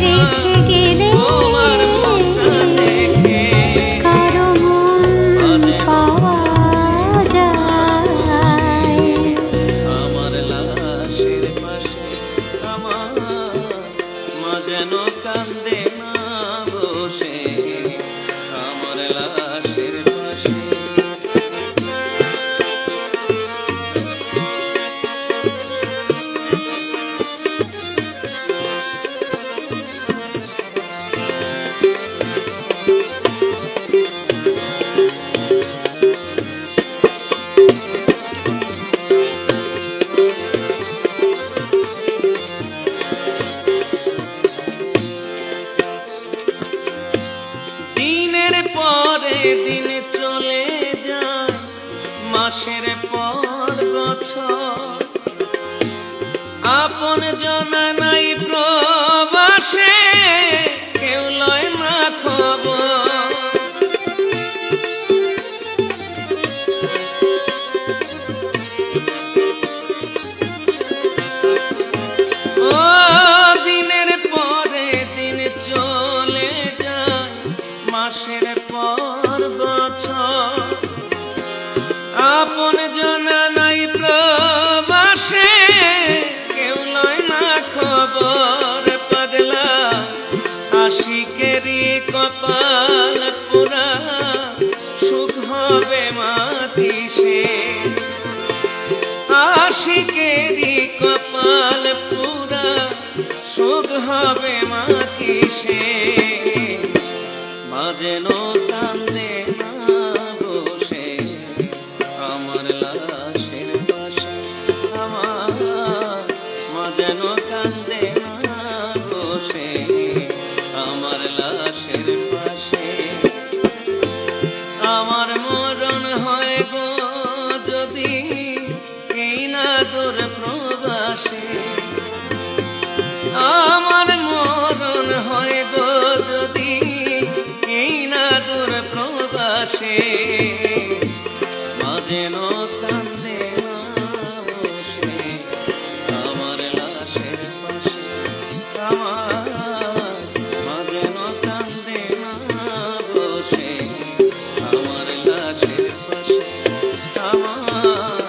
রেখে গেলে পরে দিন চলে যায়, মাসের পর বছর, আপন জনা নাই প্রবাসে, কেউ লয় না খবর। ও দিনের পরে দিন চলে যায়, মাসের পর বছর, আপন জনা নাই প্রবাসে, কেউ লয় না খবর। পাগলা আশিকেরই কপাল পুরা, সুখ হবে মাতিসে। আশিকেরই কপাল পুরা, সুখ হবে মাতিসে। মা যেন কান্দে না বসে, আমার লাশের পাশে। আমার মা যেন কান্দে না বসে, আমার লাশের পাশে। আমার মরণ হয় গো যদি এই না দূর প্রবাসে, আমার মরণ হয় গো যদি এই না দূর প্রবাসে। মা যেন কান্দে না বসে, আমার লাশের পাশে। আমার মা যেন কান্দে না বসে, আমার লাশের পাশে। আমার